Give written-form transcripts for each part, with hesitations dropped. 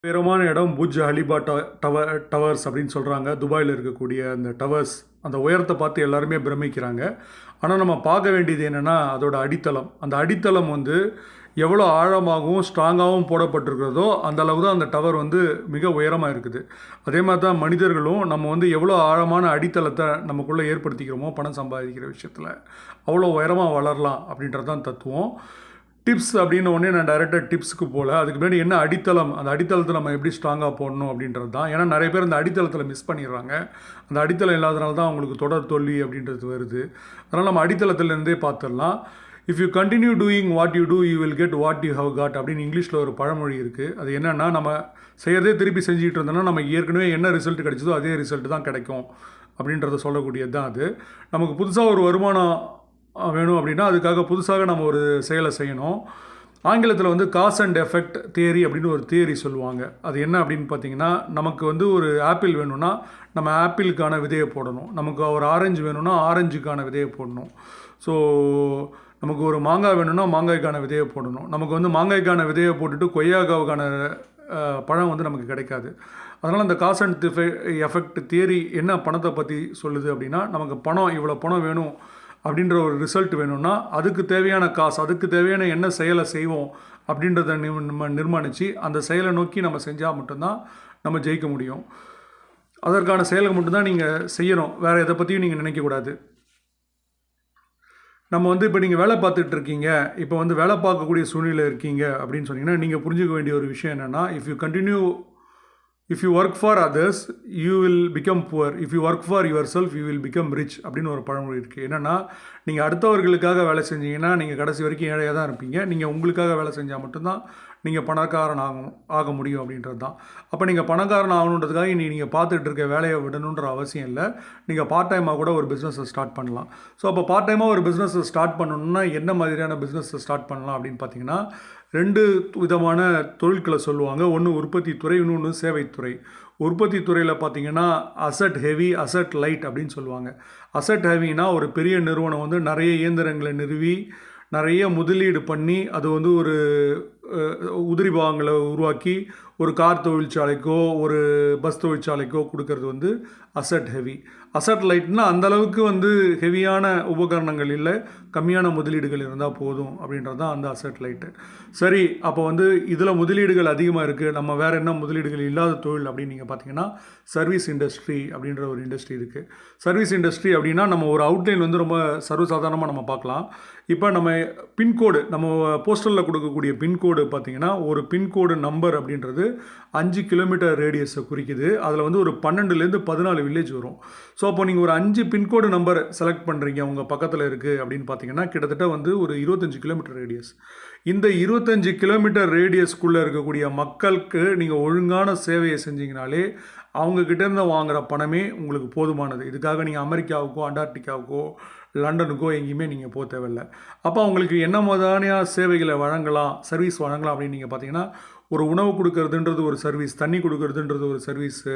உயரமான இடம் புஜ் ஹலிபா டவர்ஸ் அப்படின்னு சொல்கிறாங்க. துபாயில் இருக்கக்கூடிய அந்த டவர்ஸ், அந்த உயரத்தை பார்த்து எல்லாருமே பிரமிக்கிறாங்க. ஆனால் நம்ம பார்க்க வேண்டியது என்னென்னா அதோட அடித்தளம். அந்த அடித்தளம் வந்து எவ்வளோ ஆழமாகவும் ஸ்ட்ராங்காகவும் போடப்பட்டிருக்கிறதோ அந்த அளவு தான் அந்த டவர் வந்து மிக உயரமாக இருக்குது. அதே மாதிரி தான் மனிதர்களும் நம்ம வந்து எவ்வளோ ஆழமான அடித்தளத்தை நமக்குள்ளே ஏற்படுத்திக்கிறோமோ பணம் சம்பாதிக்கிற விஷயத்தில் அவ்வளோ உயரமாக வளரலாம் அப்படின்றது தான் தத்துவம். டிப்ஸ் அப்படின்னு ஒன்றே நான் டைரெக்டாக டிப்ஸுக்கு போகல. அதுக்கு முன்னாடி என்ன அடித்தளம், அந்த அடித்தளத்தை நம்ம எப்படி ஸ்ட்ராங்காக போடணும் அப்படின்றது தான். ஏன்னா நிறைய பேர் அந்த அடித்தளத்தில் மிஸ் பண்ணிடுறாங்க. அந்த அடித்தளம் இல்லாதனால தான் அவங்களுக்கு தொடர் தோல்வி அப்படின்றது வருது. அதனால் நம்ம அடித்தளத்துலேருந்தே பார்த்துடலாம். If you continue doing what you do you will get what you have got அப்படின்னு இங்கிலீஷில் ஒரு பழமொழி இருக்குது. அது என்னென்னா, நம்ம செய்கிறதே திருப்பி செஞ்சுக்கிட்டு இருந்தோம்னா நமக்கு ஏற்கனவே என்ன ரிசல்ட் கிடைச்சதோ அதே ரிசல்ட் தான் கிடைக்கும் அப்படின்றத சொல்லக்கூடியது தான் அது. நமக்கு புதுசாக ஒரு வருமானம் வேணும் அப்படின்னா அதுக்காக புதுசாக நம்ம ஒரு செயலை செய்யணும். ஆங்கிலத்தில் வந்து காஸ் அண்ட் எஃபெக்ட் தியரி அப்படின்னு ஒரு தியரி சொல்லுவாங்க. அது என்ன அப்படின்னு பார்த்தீங்கன்னா, நமக்கு வந்து ஒரு ஆப்பிள் வேணும்னா நம்ம ஆப்பிளுக்கான விதையை போடணும். நமக்கு ஒரு ஆரஞ்சு வேணும்னா ஆரஞ்சுக்கான விதையை போடணும். ஸோ நமக்கு ஒரு மாங்காய் வேணும்னா மாங்காய்க்கான விதையை போடணும். நமக்கு வந்து மாங்காய்க்கான விதையை போட்டுட்டு கொய்யாக்காவுக்கான பழம் வந்து நமக்கு கிடைக்காது. அதனால் அந்த காஸ் அண்ட் எஃபெக்ட் தியரி என்ன பணத்தை பற்றி சொல்லுது அப்படின்னா, நமக்கு இவ்வளோ பணம் வேணும் அப்படின்ற ஒரு ரிசல்ட் வேணும்னா அதுக்கு தேவையான காசு, அதுக்கு தேவையான என்ன செயலை செய்வோம் அப்படின்றத நம்ம நிர்மாணித்து அந்த செயலை நோக்கி நம்ம செஞ்சால் மட்டும்தான் நம்ம ஜெயிக்க முடியும். அதற்கான செயலை மட்டும்தான் நீங்கள் செய்யணும். வேறு எதை பற்றியும் நீங்கள் நினைக்கக்கூடாது. நம்ம வந்து இப்போ நீங்கள் வேலை பார்த்துட்ருக்கீங்க, இப்போ வந்து வேலை பார்க்கக்கூடிய சூழ்நிலை இருக்கீங்க அப்படின்னு சொன்னீங்கன்னா, நீங்கள் புரிஞ்சுக்க வேண்டிய ஒரு விஷயம் என்னென்னா, if you work for others you will become poor. If you work for your self you will become rich அப்படின்னு ஒரு பழமொழி இருக்குது. என்னென்னா, நீங்கள் அடுத்தவர்களுக்காக வேலை செஞ்சீங்கன்னா நீங்கள் கடைசி வரைக்கும் ஏழையாக தான் இருப்பீங்க. நீங்கள் உங்களுக்காக வேலை செஞ்சால் மட்டும்தான் நீங்கள் பணக்காரன் ஆக முடியும் அப்படின்றது தான். அப்போ நீங்கள் பணக்காரன் ஆகணுன்றதுக்காக நீங்கள் பார்த்துட்டு இருக்க வேலையை விடணுன்ற அவசியம் இல்லை. நீங்கள் பார்ட் டைமாக கூட ஒரு பிஸ்னஸை ஸ்டார்ட் பண்ணலாம். ஸோ அப்போ பார்ட் டைமாக ஒரு பிஸ்னஸை ஸ்டார்ட் பண்ணணுன்னா என்ன மாதிரியான பிஸ்னஸை ஸ்டார்ட் பண்ணலாம் அப்படின்னு பார்த்தீங்கன்னா, 2 விதமான தொழில்களை சொல்லுவாங்க. ஒன்று உற்பத்தி துறை, இன்னொன்று சேவைத்துறை. உற்பத்தி துறையில் பார்த்தீங்கன்னா அசட் ஹெவி, அசட் லைட் அப்படின்னு சொல்லுவாங்க. அசட் ஹெவினா ஒரு பெரிய நிறுவனம் வந்து நிறைய இயந்திரங்களை நிறுவி நிறைய முதலீடு பண்ணி அது வந்து ஒரு உதிரி பாகங்களை உருவாக்கி ஒரு கார் தொழிற்சாலைக்கோ ஒரு பஸ் தொழிற்சாலைக்கோ கொடுக்கறது வந்து அசட் ஹெவி. அசட் லைட்னா அந்தளவுக்கு வந்து ஹெவியான உபகரணங்கள் இல்லை, கம்மியான முதலீடுகள் இருந்தால் போதும் அப்படின்றது தான் அந்த அசட் லைட்டு. சரி, அப்போ வந்து இதில் முதலீடுகள் அதிகமாக இருக்குது, நம்ம வேறு என்ன முதலீடுகள் இல்லாத தொழில் அப்படின்னு நீங்கள் பார்த்தீங்கன்னா சர்வீஸ் இண்டஸ்ட்ரி அப்படின்ற ஒரு இண்டஸ்ட்ரி இருக்குது. சர்வீஸ் இண்டஸ்ட்ரி அப்படின்னா நம்ம ஒரு அவுட்லைன் வந்து ரொம்ப சர்வசாதாரணமாக நம்ம பார்க்கலாம். இப்போ நம்ம பின்கோடு, நம்ம போஸ்டலில் கொடுக்கக்கூடிய பின்கோடு பார்த்தீங்கன்னா ஒரு பின்கோடு நம்பர் அப்படின்றது 5 கிலோமீட்டர் ரேடியஸை குறிக்குது. அதில் வந்து ஒரு 12லேருந்து 14 வில்லேஜ் வரும். ஸோ அப்போ நீங்கள் ஒரு 5 பின்கோடு நம்பர் செலக்ட் பண்ணுறீங்க உங்கள் பக்கத்தில் இருக்குது அப்படின்னு பார்த்தீங்கன்னா கிட்டத்தட்ட வந்து ஒரு 25 கிலோமீட்டர் ரேடியஸ். இந்த 25 கிலோமீட்டர் ரேடியஸ்க்குள்ளே இருக்கக்கூடிய மக்களுக்கு நீங்கள் ஒழுங்கான சேவையை செஞ்சீங்கனாலே அவங்கக்கிட்டேருந்து வாங்குகிற பணமே உங்களுக்கு போதுமானது. இதுக்காக நீங்கள் அமெரிக்காவுக்கோ அண்டார்டிகாவுக்கோ லண்டனுக்கோ எங்கேயுமே நீங்கள் போக தேவையில்லை. அப்போ அவங்களுக்கு என்ன மாதிரியான சேவைகளை வழங்கலாம், சர்வீஸ் வழங்கலாம் அப்படின்னு நீங்கள் பார்த்தீங்கன்னா, ஒரு உணவு கொடுக்கறதுன்றது ஒரு சர்வீஸ், தண்ணி கொடுக்கறதுன்றது ஒரு சர்வீஸு,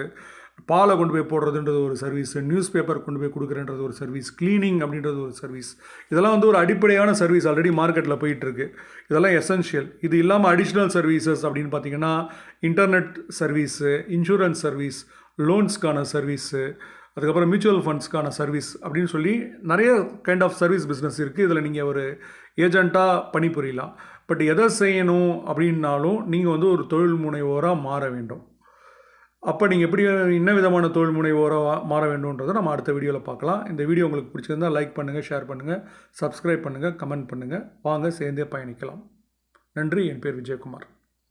பாலை கொண்டு போய் போடுறதுன்றது ஒரு சர்வீஸு, நியூஸ் பேப்பர் கொண்டு போய் கொடுக்குறன்றது ஒரு சர்வீஸ், க்ளீனிங் அப்படின்றது ஒரு சர்வீஸ். இதெல்லாம் வந்து ஒரு அடிப்படையான சர்வீஸ் ஆல்ரெடி மார்க்கெட்டில் போயிட்டுருக்கு. இதெல்லாம் எசென்ஷியல். இது இல்லாமல் அடிஷ்னல் சர்வீசஸ் அப்படின்னு பார்த்தீங்கன்னா இன்டர்நெட் சர்வீஸு, இன்சூரன்ஸ் சர்வீஸ், லோன்ஸ்க்கான சர்வீஸு, அதுக்கப்புறம் மியூச்சுவல் ஃபண்ட்ஸ்க்கான சர்வீஸ் அப்படின்னு சொல்லி நிறைய கைண்ட் ஆஃப் சர்வீஸ் பிஸ்னஸ் இருக்குது. இதில் நீங்கள் ஒரு ஏஜெண்ட்டாக பணிபுரியலாம். பட் எதை செய்யணும் அப்படின்னாலும் நீங்கள் வந்து ஒரு தொழில் முனைவோராக மாற வேண்டும். அப்போ நீங்கள் எப்படி என்ன விதமான தொழில் முனைவோராக மாற வேண்டும்ன்றதை நம்ம அடுத்த வீடியோவில் பார்க்கலாம். இந்த வீடியோ உங்களுக்கு பிடிச்சிருந்தால் லைக் பண்ணுங்கள், ஷேர் பண்ணுங்கள், சப்ஸ்கிரைப் பண்ணுங்கள், கமெண்ட் பண்ணுங்கள். வாங்க சேர்ந்தே பயணிக்கலாம். நன்றி. என் பேர் விஜயகுமார்.